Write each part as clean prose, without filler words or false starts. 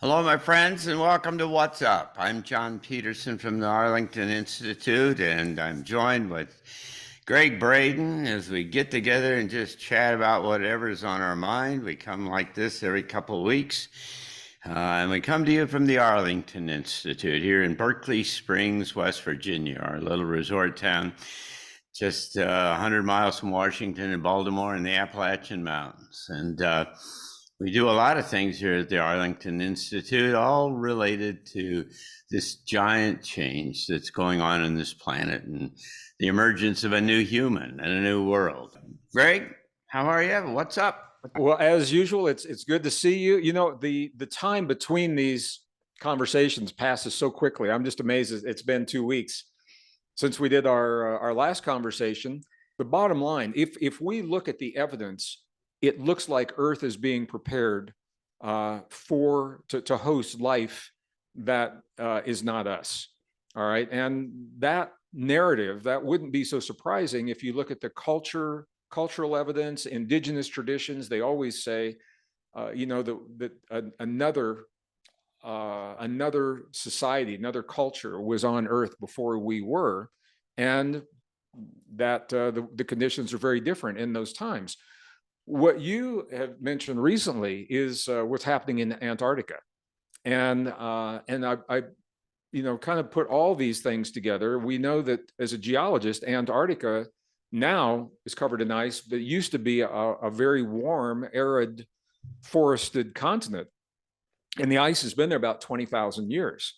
Hello, my friends, and welcome to What's Up. I'm John Petersen from the Arlington Institute, and I'm joined with Gregg Braden as we get together and just chat about whatever's on our mind. We come like this every couple of weeks, and we come to you from the Arlington Institute here in Berkeley Springs, West Virginia, our little resort town just 100 miles from Washington and Baltimore in the Appalachian Mountains. And we do a lot of things here at the Arlington Institute, all related to this giant change that's going on this planet and the emergence of a new human and a new world. Gregg, how are you? What's up? Well, as usual, it's good to see you. You know, the time between these conversations passes so quickly. I'm just amazed. It's been 2 weeks since we did our last conversation. The bottom line, if we look at the evidence, it looks like Earth is being prepared to host life that is not us. All right, and that narrative that wouldn't be so surprising if you look at the cultural evidence, indigenous traditions. They always say, that another society, another culture was on Earth before we were, and that the conditions are very different in those times. What you have mentioned recently is what's happening in Antarctica, and I kind of put all these things together. We know that as a geologist, Antarctica now is covered in ice, but it used to be a very warm, arid, forested continent. And the ice has been there about 20,000 years.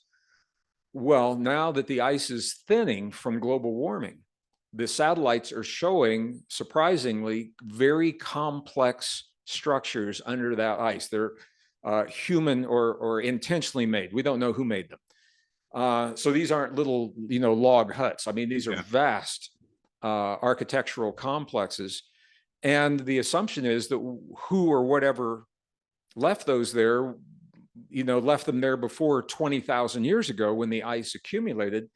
Well, now that the ice is thinning from global warming, the satellites are showing, surprisingly, very complex structures under that ice. They're human or intentionally made. We don't know who made them. So these aren't little, log huts. I mean, these are vast architectural complexes. And the assumption is that who or whatever left those there, left them there before 20,000 years ago when the ice accumulated.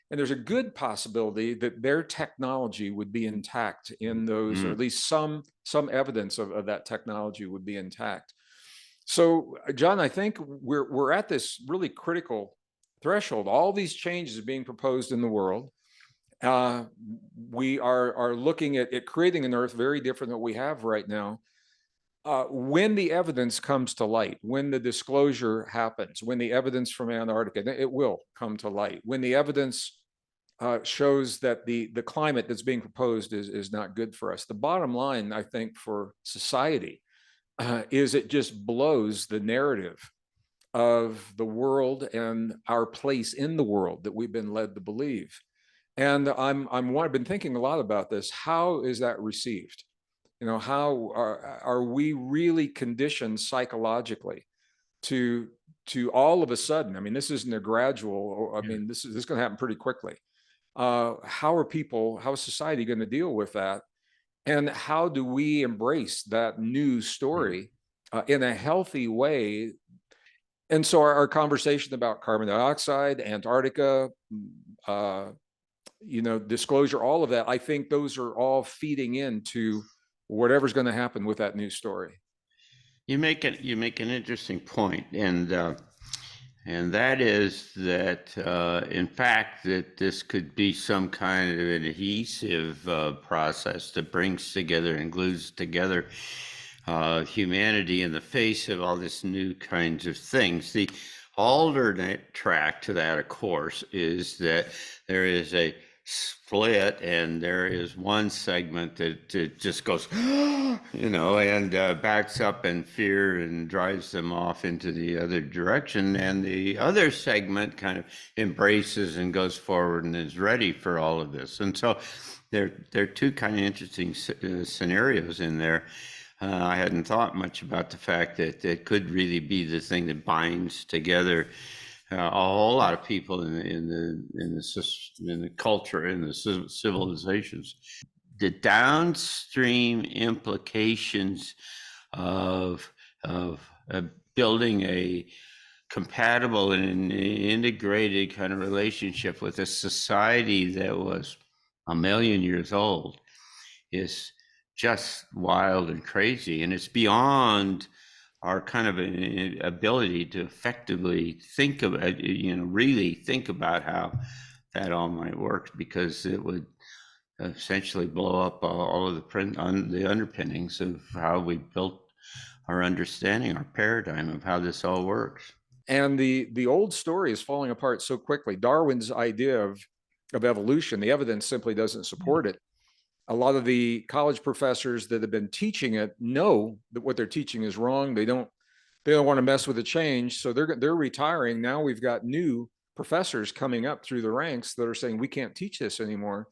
And there's a good possibility that their technology would be intact in those, or at least some evidence of that technology would be intact. So, John, I think we're at this really critical threshold. All these changes are being proposed in the world. We are looking at creating an Earth very different than what we have right now. When the evidence comes to light, when the disclosure happens, when the evidence from Antarctica, it will come to light. When the evidence shows that the climate that's being proposed is not good for us. The bottom line, I think, for society is it just blows the narrative of the world and our place in the world that we've been led to believe. And I've been thinking a lot about this. How is that received? How are we really conditioned psychologically to all of a sudden? I mean, this isn't a gradual. I mean, this is going to happen pretty quickly. How is society going to deal with that? And how do we embrace that new story in a healthy way? And so our conversation about carbon dioxide, Antarctica, disclosure, all of that, I think those are all feeding into whatever's going to happen with that new story. You make an interesting point, and that is that in fact that this could be some kind of an adhesive process that brings together and glues together humanity in the face of all this new kinds of things. The alternate track to that, of course, is that there is a split, and there is one segment that just goes, and backs up in fear and drives them off into the other direction. And the other segment kind of embraces and goes forward and is ready for all of this. And so there are two kind of interesting scenarios in there. I hadn't thought much about the fact that it could really be the thing that binds together a whole lot of people in the culture, in the civilizations. The downstream implications of building a compatible and integrated kind of relationship with a society that was 1,000,000 years old is just wild and crazy, and it's beyond our kind of ability to effectively think about, really think about how that all might work, because it would essentially blow up all of the underpinnings of how we built our understanding, our paradigm of how this all works. And the old story is falling apart so quickly. Darwin's idea of evolution, the evidence simply doesn't support it. A lot of the college professors that have been teaching it know that what they're teaching is wrong. They don't want to mess with the change, so they're retiring. Now we've got new professors coming up through the ranks that are saying we can't teach this anymore.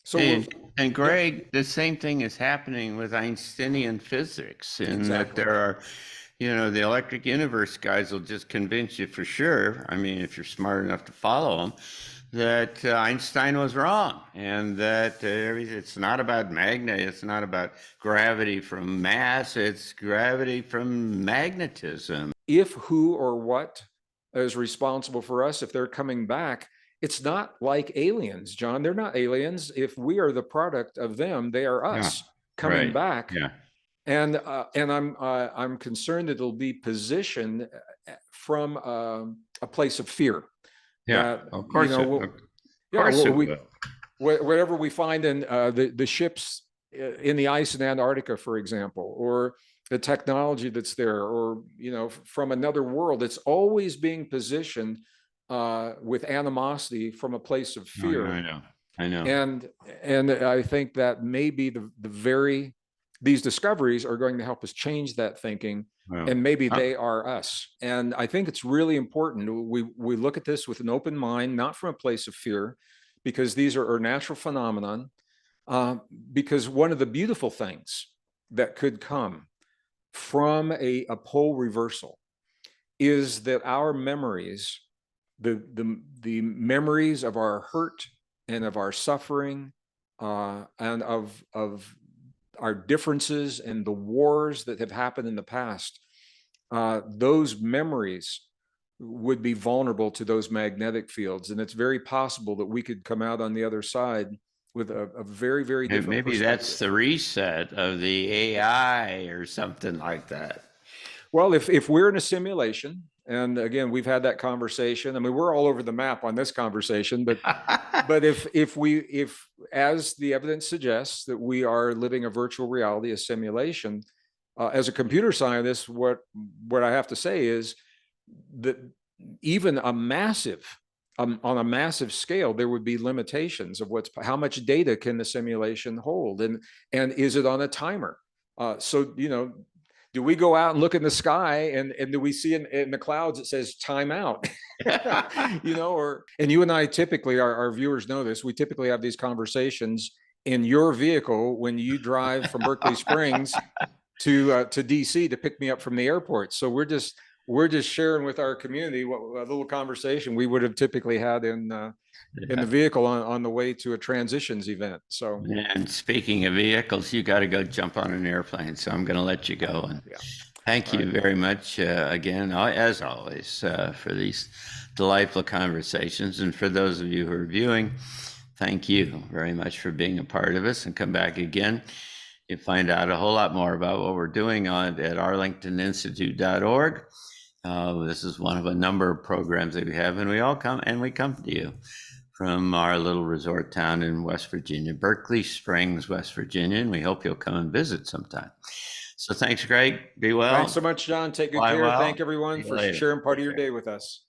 So and Gregg, the same thing is happening with Einsteinian physics, in that there are, the electric universe guys will just convince you for sure. I mean, if you're smart enough to follow them, that Einstein was wrong, and that it's not about magnet, it's not about gravity from mass, it's gravity from magnetism. If who or what is responsible for us, if they're coming back, it's not like aliens, John. They're not aliens. If we are the product of them, they are us coming back. Yeah. And I'm concerned that it'll be positioned from a place of fear. Yeah, of course. Whatever we find in the ships in the ice in Antarctica, for example, or the technology that's there, or from another world, it's always being positioned with animosity from a place of fear. I know. And I think that maybe these discoveries are going to help us change that thinking, and maybe they are us. And I think it's really important we look at this with an open mind, not from a place of fear, because these are natural phenomenon. Because one of the beautiful things that could come from a pole reversal is that our memories, the memories of our hurt and of our suffering, and of our differences and the wars that have happened in the past, those memories would be vulnerable to those magnetic fields. And it's very possible that we could come out on the other side with a very, very different maybe that's the reset of the AI or something like that. Well, if we're in a simulation, and again, we've had that conversation. I mean, we're all over the map on this conversation, but if as the evidence suggests that we are living a virtual reality, a simulation, as a computer scientist, what I have to say is that even on a massive scale, there would be limitations of how much data can the simulation hold, and is it on a timer? So do we go out and look in the sky, and do we see in the clouds it says time out? And you and I typically, our viewers know this, we typically have these conversations in your vehicle when you drive from Berkeley Springs to DC to pick me up from the airport. So we're just sharing with our community a little conversation we would have typically had in the vehicle on the way to a transitions event. So, and speaking of vehicles, you got to go jump on an airplane, so I'm going to let you go. And thank you very much again, as always, for these delightful conversations. And for those of you who are viewing, thank you very much for being a part of us, and come back again. You find out a whole lot more about what we're doing at arlingtoninstitute.org. This is one of a number of programs that we have, and we come to you from our little resort town in West Virginia, Berkeley Springs, West Virginia, and we hope you'll come and visit sometime. So thanks, Gregg. Be well. Thanks so much, John. Take good care. Thank everyone for sharing part of your day with us.